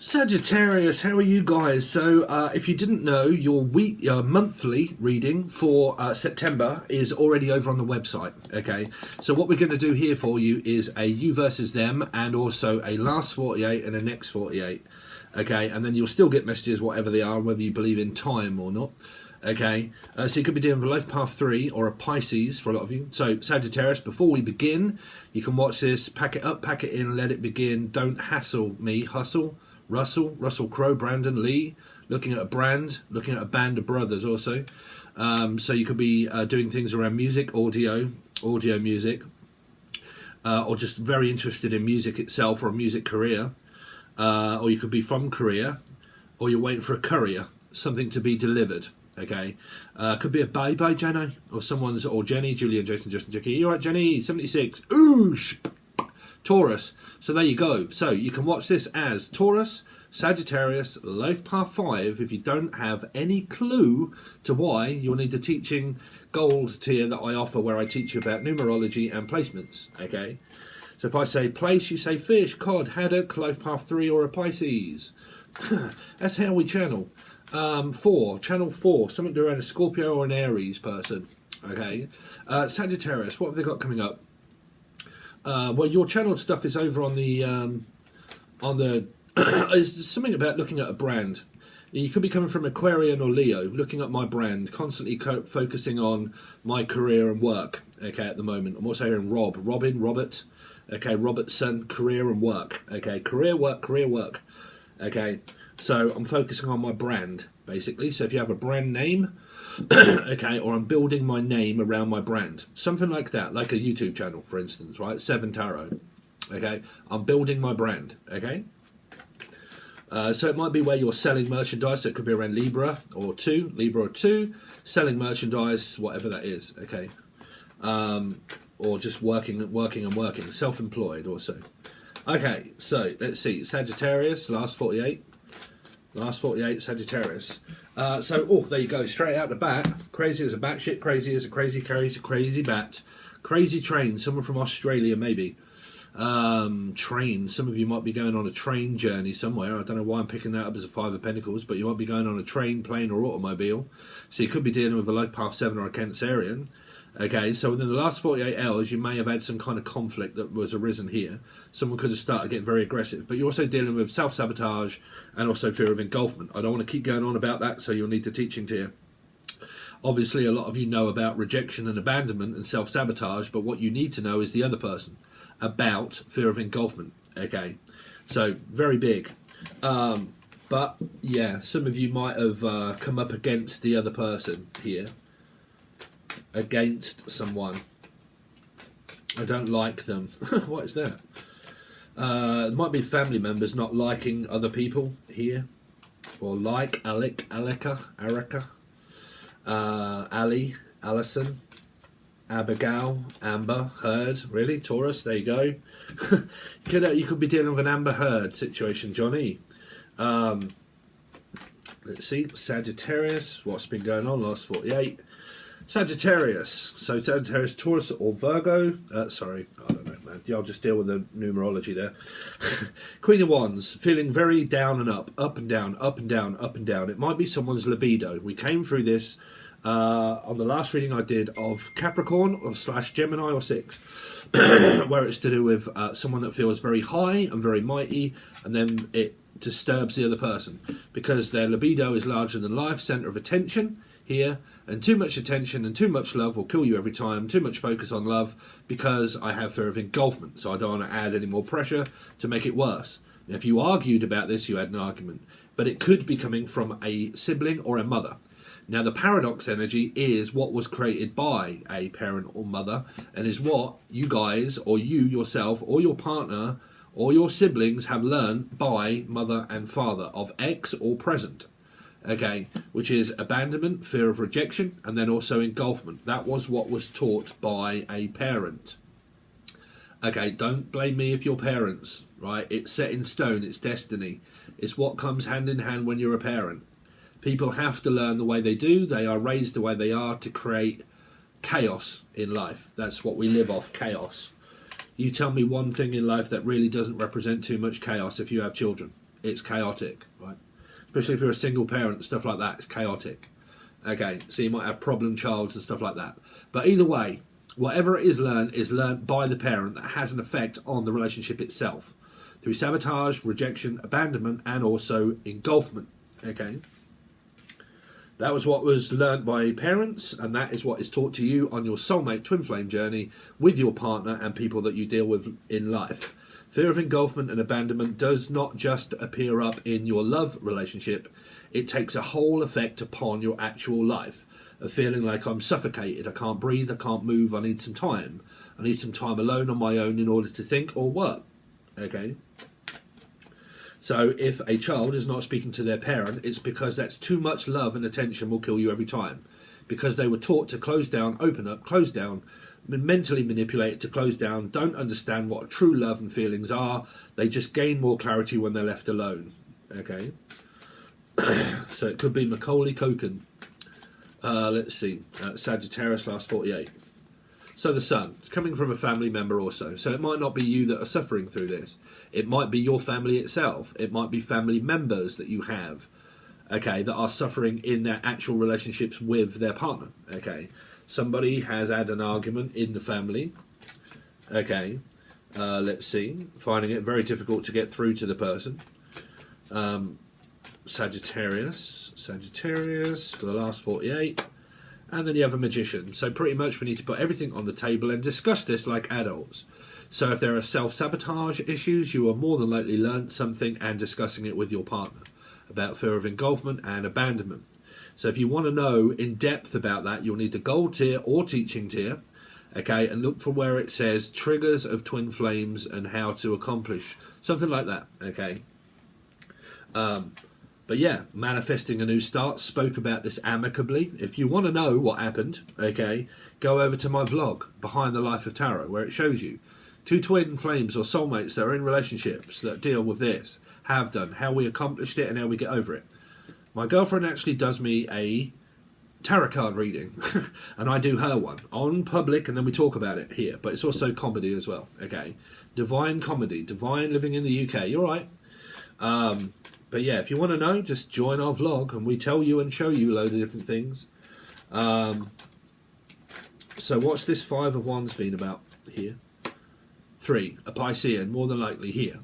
Sagittarius, how are you guys? So, if you didn't know, your monthly reading for September is already over on the website. Okay, so what we're going to do here for you is a you versus them, and also a last 48 and a next 48. Okay, and then you'll still get messages, whatever they are, whether you believe in time or not. Okay, so you could be doing a Life Path 3 or a Pisces for a lot of you. So, Sagittarius, before we begin, you can watch this, pack it up, pack it in, let it begin. Don't hassle me, hustle. Russell Crowe, Brandon Lee, looking at a brand, looking at a band of brothers also. So you could be doing things around music, audio music, or just very interested in music itself or a music career. Or you could be from Korea, or you're waiting for a courier, something to be delivered. Okay, could be a bye Jenny, or Jenny, Julian, Jason, Justin, Jackie. You alright, Jenny? 76. Oosh. Taurus. So there you go. So you can watch this as Taurus, Sagittarius, Life Path 5. If you don't have any clue to why, you'll need the teaching gold tier that I offer, where I teach you about numerology and placements. Okay. So if I say place, you say fish, cod, haddock, Life Path 3, or a Pisces. That's how we channel. Channel 4, something to do around a Scorpio or an Aries person. Okay. Sagittarius, what have they got coming up? Well, your channeled stuff is over on the it's something about looking at a brand. You could be coming from Aquarian or Leo, looking at my brand, constantly focusing on my career and work. Okay, at the moment, I'm also hearing Robert. Okay, Robertson, career and work. Okay, career work. Okay, so I'm focusing on my brand basically. So if you have a brand name. Okay, or I'm building my name around my brand. Something like that, like a YouTube channel, for instance, right? 7 Tarot. Okay, I'm building my brand. Okay, so it might be where you're selling merchandise. So it could be around Libra or 2, selling merchandise, whatever that is. Okay, or just working, self-employed also. Okay, so let's see, Sagittarius, last 48, Sagittarius. There you go, straight out the bat. Crazy as a batshit, crazy as a crazy carries a crazy bat. Crazy train, someone from Australia maybe. Train, some of you might be going on a train journey somewhere. I don't know why I'm picking that up as a 5 of Pentacles, but you might be going on a train, plane or automobile. So you could be dealing with a Life Path 7 or a Cancerian. Okay, so within the last 48 hours, you may have had some kind of conflict that was arisen here. Someone could have started getting very aggressive. But you're also dealing with self-sabotage and also fear of engulfment. I don't want to keep going on about that, so you'll need the teaching tier. Obviously, a lot of you know about rejection and abandonment and self-sabotage, but what you need to know is the other person about fear of engulfment. Okay, so very big. But, yeah, some of you might have come up against the other person here. Against someone. I don't like them. What is that? There might be family members not liking other people here. Or like Alika, Ali, Alison, Abigail, Amber, Heard. Really? Taurus, there you go. You could be dealing with an Amber Heard situation, Johnny. Let's see, Sagittarius, what's been going on last 48? Sagittarius, so Sagittarius, Taurus or Virgo, sorry, I don't know, man, I'll just deal with the numerology there. Queen of Wands, feeling very down and up and down, up and down, up and down. It might be someone's libido. We came through this on the last reading I did of Capricorn or / Gemini or 6, where it's to do with someone that feels very high and very mighty, and then it disturbs the other person because their libido is larger than life, centre of attention here, and too much attention and too much love will kill you every time. Too much focus on love because I have fear of engulfment, so I don't want to add any more pressure to make it worse. Now, if you argued about this, you had an argument, but it could be coming from a sibling or a mother. Now, the paradox energy is what was created by a parent or mother, and is what you guys, or you yourself, or your partner, or your siblings have learned by mother and father of ex or present. Okay, which is abandonment, fear of rejection, and then also engulfment. That was what was taught by a parent. Okay, don't blame me if you're parents, right? It's set in stone, it's destiny. It's what comes hand in hand when you're a parent. People have to learn the way they do. They are raised the way they are to create chaos in life. That's what we live off, chaos. You tell me one thing in life that really doesn't represent too much chaos if you have children. it's chaotic, right? Especially if you're a single parent, stuff like that, it's chaotic. Okay, so you might have problem childs and stuff like that. But either way, whatever it is learned by the parent that has an effect on the relationship itself through sabotage, rejection, abandonment, and also engulfment. Okay, that was what was learned by parents, and that is what is taught to you on your soulmate twin flame journey with your partner and people that you deal with in life. Fear of engulfment and abandonment does not just appear up in your love relationship, it takes a whole effect upon your actual life. Of feeling like I'm suffocated, I can't breathe, I can't move, I need some time. I need some time alone on my own in order to think or work. Okay? So if a child is not speaking to their parent, it's because that's too much love and attention will kill you every time. Because they were taught to close down, open up, close down, mentally manipulated to close down, don't understand what true love and feelings are. They just gain more clarity when they're left alone. Okay? So it could be Macaulay Culkin. Let's see. Sagittarius, last 48. So the sun. It's coming from a family member also. So it might not be you that are suffering through this. It might be your family itself. It might be family members that you have, okay, that are suffering in their actual relationships with their partner. Okay. Somebody has had an argument in the family. Okay. Let's see. Finding it very difficult to get through to the person. Sagittarius for the last 48. And then you have a magician. So pretty much we need to put everything on the table and discuss this like adults. So if there are self-sabotage issues, you are more than likely learnt something and discussing it with your partner about fear of engulfment and abandonment. So if you want to know in depth about that, you'll need the gold tier or teaching tier, okay, and look for where it says triggers of twin flames and how to accomplish something like that, okay. But yeah, manifesting a new start, spoke about this amicably. If you want to know what happened, okay, go over to my vlog, Behind the Life of Tarot, where it shows you two twin flames or soulmates that are in relationships that deal with this, have done, how we accomplished it and how we get over it. My girlfriend actually does me a tarot card reading, and I do her one on public, and then we talk about it here. But it's also comedy as well, okay? Divine comedy, divine living in the UK, you're right. But yeah, if you want to know, just join our vlog, and we tell you and show you a load of different things. So what's this Five of Wands been about here? 3, a Piscean, more than likely here.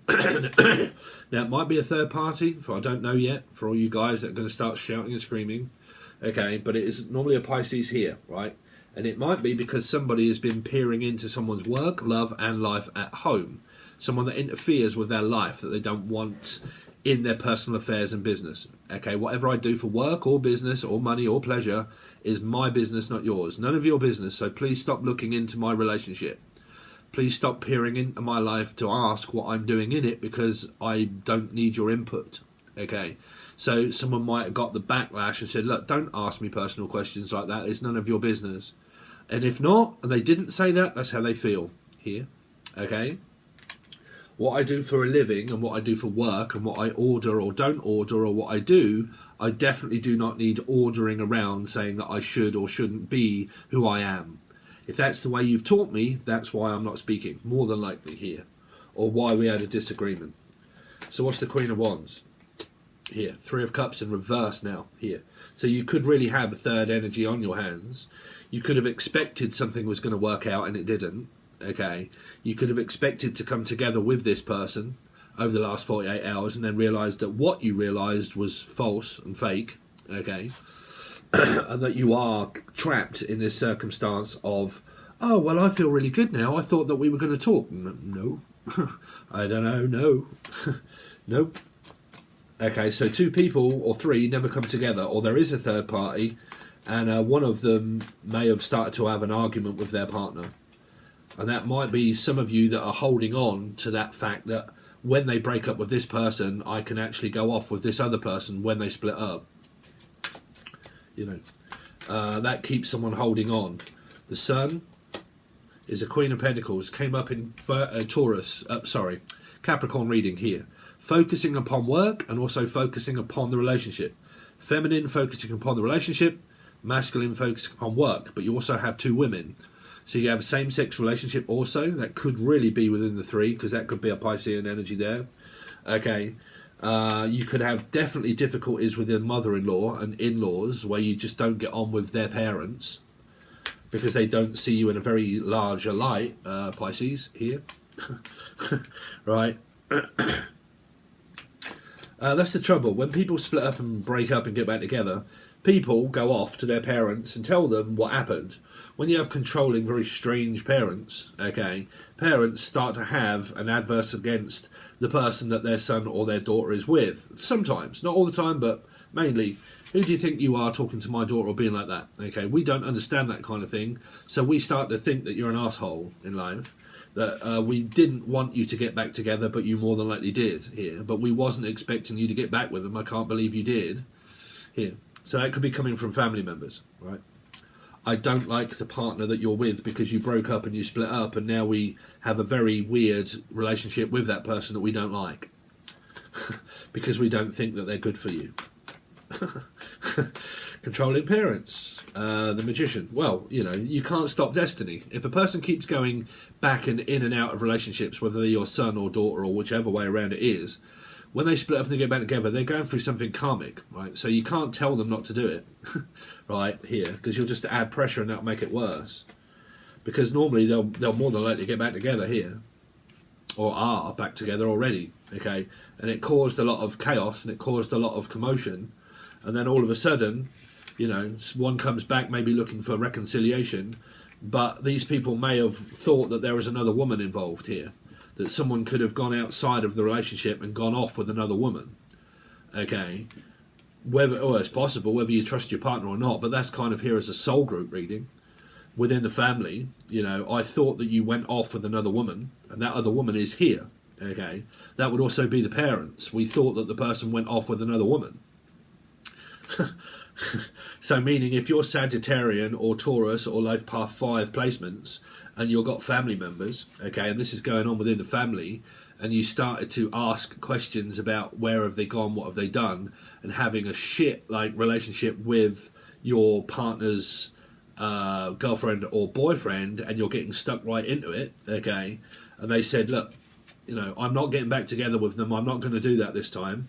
Now, it might be a third party, for I don't know yet, for all you guys that are going to start shouting and screaming. Okay, but it is normally a Pisces here, right? And it might be because somebody has been peering into someone's work, love, and life at home. Someone that interferes with their life that they don't want in their personal affairs and business. Okay, whatever I do for work or business or money or pleasure is my business, not yours. None of your business, so please stop looking into my relationship. Please stop peering into my life to ask what I'm doing in it, because I don't need your input. Okay, so someone might have got the backlash and said, look, don't ask me personal questions like that. It's none of your business. And if not, and they didn't say that, that's how they feel here. Okay, what I do for a living and what I do for work and what I order or don't order or what I do, I definitely do not need ordering around saying that I should or shouldn't be who I am. If that's the way you've taught me, that's why I'm not speaking, more than likely here, or why we had a disagreement. So what's the Queen of Wands? Here, 3 of Cups in reverse now, here. So you could really have a third energy on your hands. You could have expected something was going to work out and it didn't, okay? You could have expected to come together with this person over the last 48 hours and then realised that what you realised was false and fake, okay? And that you are trapped in this circumstance of, oh, well, I feel really good now. I thought that we were going to talk. No. I don't know. No. Nope. Okay, so 2 people or 3 never come together, or there is a third party, and one of them may have started to have an argument with their partner. And that might be some of you that are holding on to that fact that when they break up with this person, I can actually go off with this other person when they split up. You know, that keeps someone holding on. The Sun is a Queen of Pentacles, came up in Capricorn reading here. Focusing upon work and also focusing upon the relationship. Feminine focusing upon the relationship, masculine focusing upon work. But you also have 2 women. So you have a same-sex relationship also. That could really be within the 3, because that could be a Piscean energy there. Okay. You could have definitely difficulties with your mother-in-law and in-laws where you just don't get on with their parents because they don't see you in a very large light, Pisces, here. Right? That's the trouble. When people split up and break up and get back together, people go off to their parents and tell them what happened. When you have controlling, very strange parents, okay, parents start to have an adverse against the person that their son or their daughter is with. Sometimes, not all the time, but mainly. Who do you think you are talking to my daughter or being like that? Okay, we don't understand that kind of thing, so we start to think that you're an asshole in life. That we didn't want you to get back together, but you more than likely did here. But we wasn't expecting you to get back with them. I can't believe you did here. So that could be coming from family members, right? I don't like the partner that you're with because you broke up and you split up, and now we have a very weird relationship with that person that we don't like because we don't think that they're good for you. Controlling parents, the magician. Well, you know, you can't stop destiny. If a person keeps going back and in and out of relationships, whether they're your son or daughter or whichever way around it is, when they split up and they get back together, they're going through something karmic, right? So you can't tell them not to do it, right, here, because you'll just add pressure and that'll make it worse. Because normally they'll more than likely get back together here, or are back together already, okay? And it caused a lot of chaos and it caused a lot of commotion, and then all of a sudden, you know, one comes back maybe looking for reconciliation, but these people may have thought that there was another woman involved here, that someone could have gone outside of the relationship and gone off with another woman, okay? Whether, or it's possible, whether you trust your partner or not, but that's kind of here as a soul group reading. Within the family, you know, I thought that you went off with another woman, and that other woman is here, okay? That would also be the parents. We thought that the person went off with another woman. So meaning if you're Sagittarian or Taurus or Life Path 5 placements and you've got family members, okay, and this is going on within the family, and you started to ask questions about where have they gone, what have they done, and having a shit like relationship with your partner's girlfriend or boyfriend, and you're getting stuck right into it, okay, and they said, look, you know, I'm not getting back together with them, I'm not going to do that this time.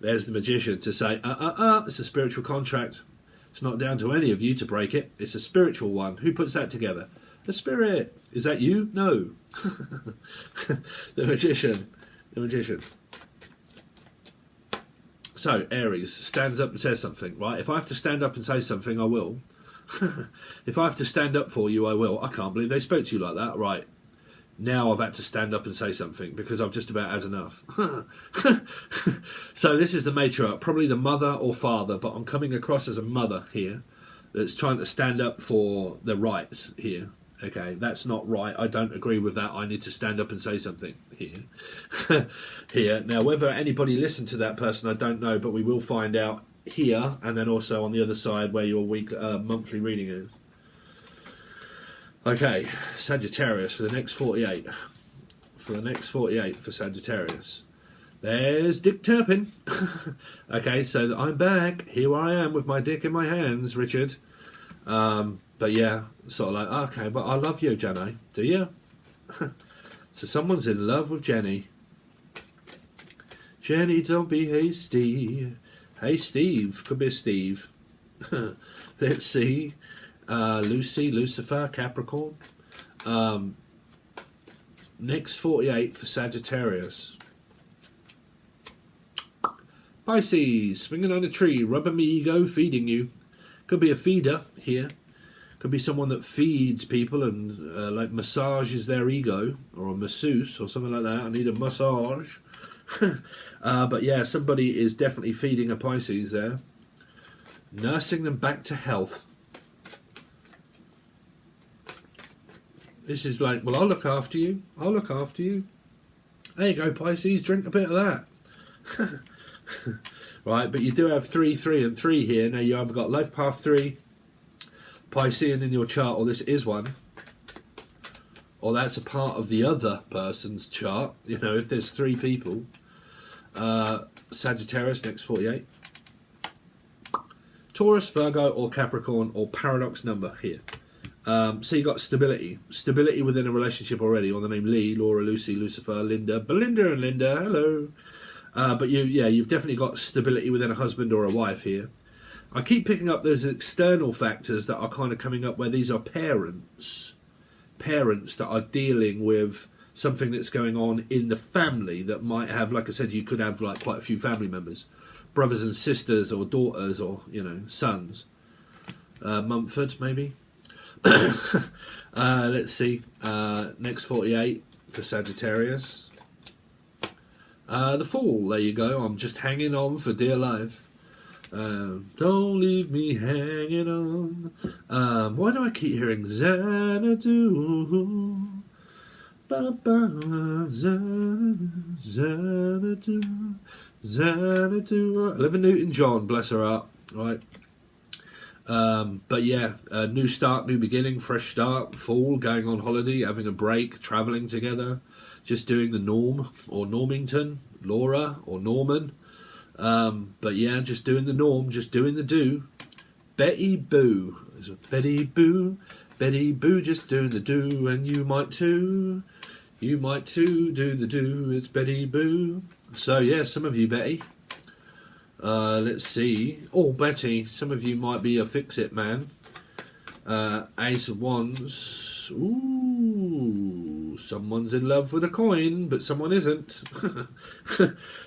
There's the magician to say, it's a spiritual contract. It's not down to any of you to break it. It's a spiritual one. Who puts that together? The spirit. Is that you? No. The magician. The magician. So, Aries stands up and says something, right? If I have to stand up and say something, I will. If I have to stand up for you, I will. I can't believe they spoke to you like that. Right. Now I've had to stand up and say something because I've just about had enough. So this is the matriarch, probably the mother or father, but I'm coming across as a mother here that's trying to stand up for the rights here. Okay, that's not right. I don't agree with that. I need to stand up and say something here. Here. Now, whether anybody listened to that person, I don't know, but we will find out here and then also on the other side where your monthly reading is. Okay, Sagittarius for the next 48. For the next 48 for Sagittarius. There's Dick Turpin. Okay, so I'm back. Here I am with my dick in my hands, Richard. But yeah, sort of like, okay, but I love you, Jenny. Do you? So someone's in love with Jenny. Jenny, don't be hasty. Hey, Steve. Could be a Steve. Let's see. Lucy, Lucifer, Capricorn. Next 48 for Sagittarius. Pisces, swinging on a tree, rubbing me ego, feeding you. Could be a feeder here. Could be someone that feeds people and like massages their ego, or a masseuse or something like that. I need a massage. But yeah, somebody is definitely feeding a Pisces there. Nursing them back to health. This is like, well, I'll look after you. I'll look after you. There you go, Pisces. Drink a bit of that. Right, but you do have 3, 3, and 3 here. Now, you either got Life Path 3, Piscean in your chart, or this is one. Or that's a part of the other person's chart. You know, if there's 3 people. Sagittarius, next 48. Taurus, Virgo, or Capricorn, or paradox number here. So you got stability within a relationship already, on the name Lee, Laura, Lucy, Lucifer, Linda, Belinda and Linda, hello. But you've definitely got stability within a husband or a wife here. I keep picking up there's external factors that are kind of coming up where these are parents that are dealing with something that's going on in the family that might have, like I said, you could have like quite a few family members, brothers and sisters or daughters or, sons. Mumford, maybe. Let's see. Next 48 for Sagittarius. The Fool, there you go. I'm just hanging on for dear life. Don't leave me hanging on. Why do I keep hearing Xanadu? Xanadu, Xanadu. Olivia Newton-John, bless her heart. Right. But yeah, new start, new beginning, fresh start, Fool, going on holiday, having a break, travelling together, just doing the norm, or Normington, Laura, or Norman. But yeah, just doing the norm, just doing the do. Betty Boo. Betty Boo, just doing the do, and you might too. You might too do the do, it's Betty Boo. So yeah, some of you, Betty. Let's see. Oh, Betty, some of you might be a fix-it man. Ace of Wands. Ooh, someone's in love with a coin, but someone isn't.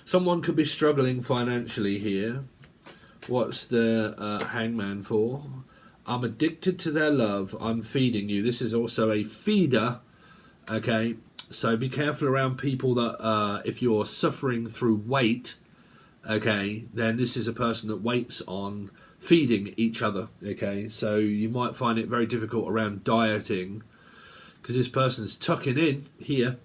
Someone could be struggling financially here. What's the Hangman for? I'm addicted to their love. I'm feeding you. This is also a feeder. Okay, so be careful around people that if you're suffering through weight, okay, then this is a person that waits on feeding each other. Okay, so you might find it very difficult around dieting because this person's tucking in here,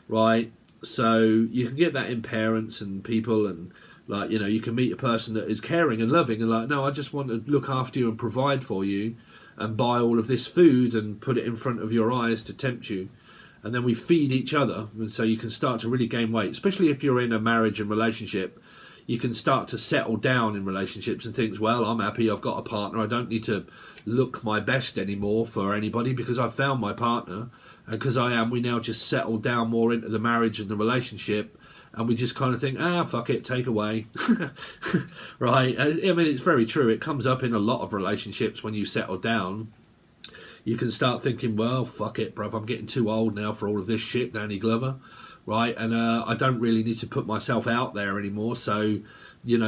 right? So you can get that in parents and people, and like, you can meet a person that is caring and loving and like, no, I just want to look after you and provide for you and buy all of this food and put it in front of your eyes to tempt you. And then we feed each other, and so you can start to really gain weight, especially if you're in a marriage and relationship. You can start to settle down in relationships and think, well, I'm happy, I've got a partner, I don't need to look my best anymore for anybody because I've found my partner, and because we now just settle down more into the marriage and the relationship, and we just kind of think, fuck it, take away. Right? I mean, it's very true. It comes up in a lot of relationships when you settle down. You can start thinking, well, fuck it, bruv, I'm getting too old now for all of this shit, Danny Glover. Right, and I don't really need to put myself out there anymore. So,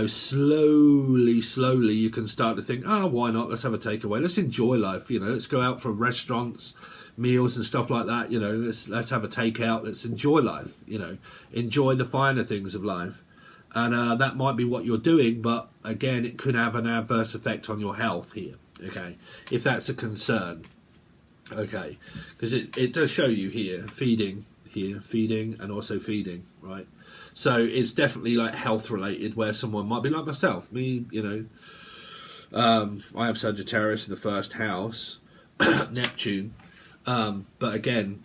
slowly you can start to think, why not? Let's have a takeaway. Let's enjoy life. Let's go out for restaurants, meals and stuff like that. Let's have a takeout. Let's enjoy life. Enjoy the finer things of life. And that might be what you're doing, but again, it could have an adverse effect on your health here. Okay, if that's a concern. Okay, because it does show you here feeding and also feeding, right? So it's definitely like health related, where someone might be like myself, me, I have Sagittarius in the first house, Neptune, but again,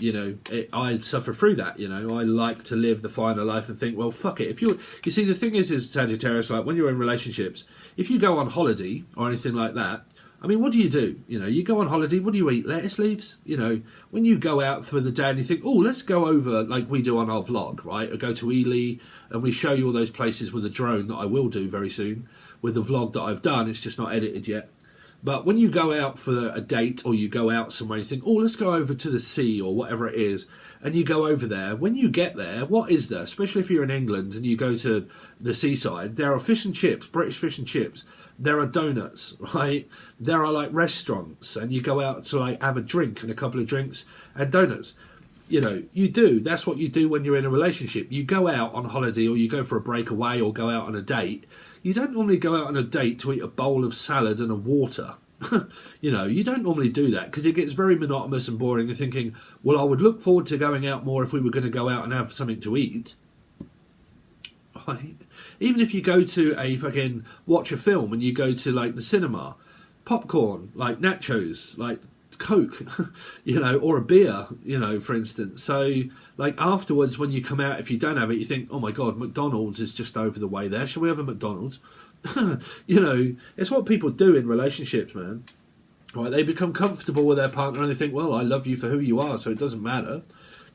I suffer through that. I like to live the finer life and think, well, fuck it. If you see, the thing is Sagittarius, like when you're in relationships, if you go on holiday or anything like that, I mean, what do? You go on holiday, what do you eat? Lettuce leaves? When you go out for the day and you think, oh, let's go over, like we do on our vlog, right? Or go to Ely and we show you all those places with a drone that I will do very soon with the vlog that I've done. It's just not edited yet. But when you go out for a date or you go out somewhere, you think, oh, let's go over to the sea or whatever it is. And you go over there. When you get there, what is there? Especially if you're in England and you go to the seaside, there are fish and chips, British fish and chips. There are donuts, right? There are like restaurants, and you go out to like have a drink and a couple of drinks and donuts. That's what you do when you're in a relationship. You go out on holiday or you go for a breakaway or go out on a date. You don't normally go out on a date to eat a bowl of salad and a water. You don't normally do that because it gets very monotonous and boring. You're thinking, well, I would look forward to going out more if we were going to go out and have something to eat. Right? Even if you go to a fucking watch a film and you go to like the cinema, popcorn, like nachos, like Coke, or a beer, for instance. So like afterwards when you come out, if you don't have it, you think, oh my God, McDonald's is just over the way there. Shall we have a McDonald's? It's what people do in relationships, man. Right, they become comfortable with their partner and they think, well, I love you for who you are, so it doesn't matter.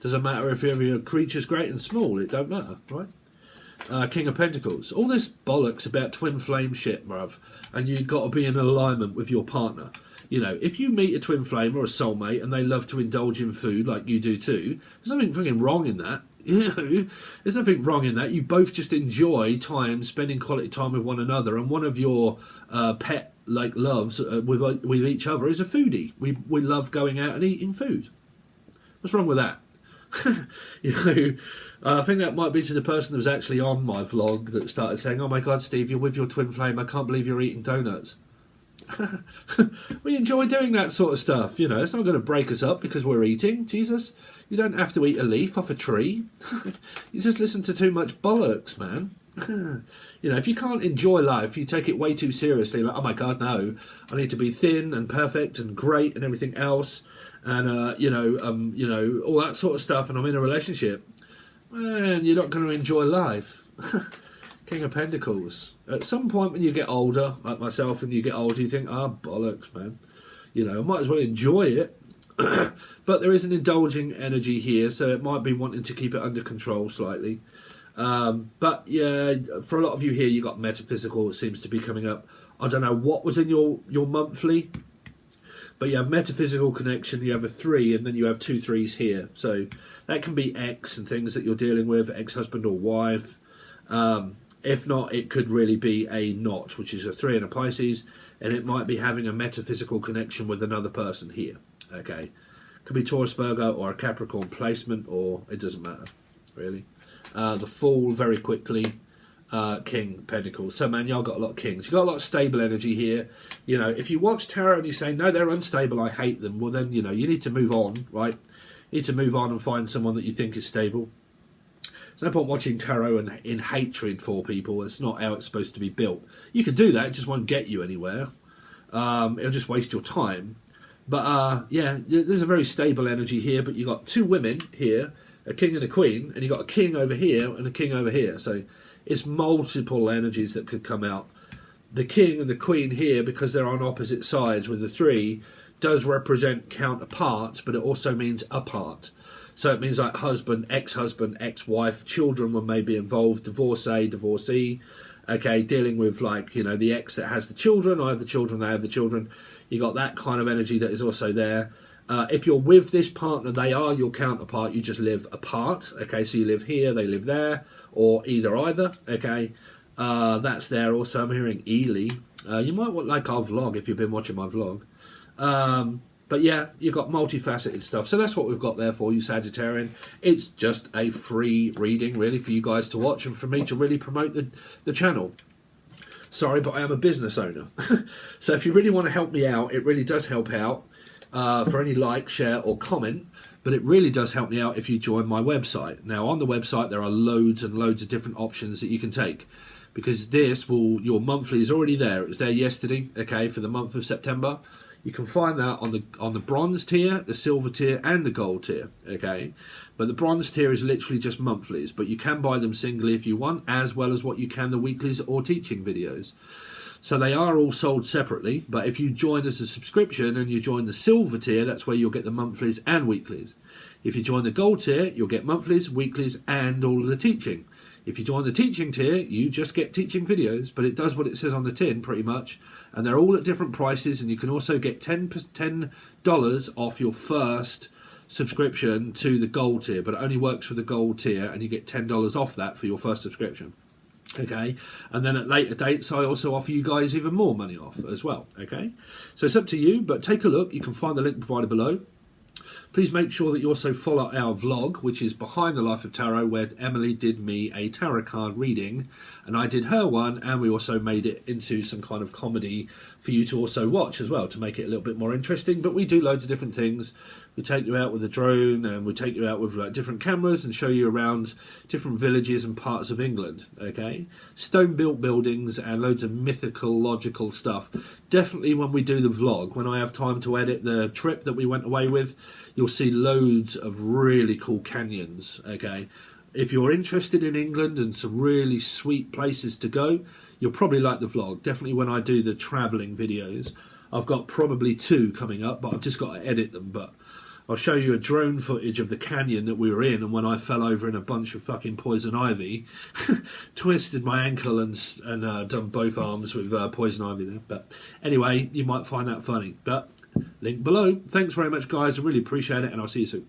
Doesn't matter if your creature's great and small, it don't matter, right? King of Pentacles. All this bollocks about twin flame shit, bruv, and you've got to be in alignment with your partner. You know, if you meet a twin flame or a soulmate and they love to indulge in food like you do too, there's nothing fucking wrong in that. You know, there's nothing wrong in that. You both just enjoy time, spending quality time with one another, and one of your pet loves with each other is a foodie. We love going out and eating food. What's wrong with that? You know, I think that might be to the person that was actually on my vlog that started saying, "Oh my God, Steve, you're with your twin flame. I can't believe you're eating donuts." We enjoy doing that sort of stuff. You know, it's not going to break us up because we're eating. Jesus, you don't have to eat a leaf off a tree. You just listen to too much bollocks, man. You know, if you can't enjoy life, you take it way too seriously. Like, oh my God, no, I need to be thin and perfect and great and everything else, and you know, all that sort of stuff. And I'm in a relationship, man. You're not going to enjoy life. King of Pentacles. At some point when you get older, like myself, and you get older, you think, oh, bollocks, man. You know, I might as well enjoy it. But there is an indulging energy here, so it might be wanting to keep it under control slightly. But yeah, for a lot of you here, you got metaphysical, it seems to be coming up. I don't know what was in your monthly, but you have metaphysical connection, you have a 3, and then you have 2 3s here. So that can be ex and things that you're dealing with, ex-husband or wife. If not, it could really be a knot, which is a 3 and a Pisces, and it might be having a metaphysical connection with another person here. Okay, could be Taurus, Virgo, or a Capricorn placement, or it doesn't matter, really. The Fool, very quickly, King Pentacles. So, man, y'all got a lot of kings. You've got a lot of stable energy here. You know, if you watch tarot and you say, no, they're unstable, I hate them, well, then, you know, you need to move on, right? You need to move on and find someone that you think is stable. There's no point watching tarot and in hatred for people. It's not how it's supposed to be built. You can do that, it just won't get you anywhere. It'll just waste your time. But, yeah, there's a very stable energy here, but you've got 2 women here, a king and a queen, and you've got a king over here and a king over here. So it's multiple energies that could come out. The king and the queen here, because they're on opposite sides with the 3, does represent counterparts, but it also means apart. So it means like husband, ex-wife, children were maybe involved, divorcee, divorcee. Okay, dealing with like, you know, the ex that has the children, I have the children, they have the children. You got that kind of energy that is also there. If you're with this partner, they are your counterpart, you just live apart. Okay, so you live here, they live there, or either. Okay, that's there also. I'm hearing Ely. You might want like our vlog if you've been watching my vlog. But yeah, you've got multifaceted stuff. So that's what we've got there for you, Sagittarian. It's just a free reading, really, for you guys to watch and for me to really promote the channel. Sorry, but I am a business owner. So if you really want to help me out, it really does help out for any like, share or comment. But it really does help me out if you join my website. Now, on the website, there are loads and loads of different options that you can take. Because your monthly is already there. It was there yesterday, okay, for the month of September. You can find that on the bronze tier, the silver tier, and the gold tier, okay? But the bronze tier is literally just monthlies, but you can buy them singly if you want, as well as what you can the weeklies or teaching videos. So they are all sold separately, but if you join as a subscription and you join the silver tier, that's where you'll get the monthlies and weeklies. If you join the gold tier, you'll get monthlies, weeklies, and all of the teaching. If you join the teaching tier, you just get teaching videos, but it does what it says on the tin, pretty much. And they're all at different prices, and you can also get $10 off your first subscription to the gold tier, but it only works for the gold tier, and you get $10 off that for your first subscription. Okay, and then at later dates, I also offer you guys even more money off as well. Okay, so it's up to you, but take a look. You can find the link provided below. Please make sure that you also follow our vlog, which is Behind the Life of Tarot, where Emily did me a tarot card reading, and I did her one, and we also made it into some kind of comedy for you to also watch as well, to make it a little bit more interesting. But we do loads of different things. We take you out with a drone, and we take you out with like different cameras and show you around different villages and parts of England, okay? Stone-built buildings and loads of mythological stuff. Definitely when we do the vlog, when I have time to edit the trip that we went away with, you'll see loads of really cool canyons, okay? If you're interested in England and some really sweet places to go, you'll probably like the vlog. Definitely when I do the travelling videos, I've got probably 2 coming up, but I've just got to edit them. But I'll show you a drone footage of the canyon that we were in, and when I fell over in a bunch of fucking poison ivy, twisted my ankle and done both arms with poison ivy there. But anyway, you might find that funny. But link below. Thanks very much, guys. I really appreciate it, and I'll see you soon.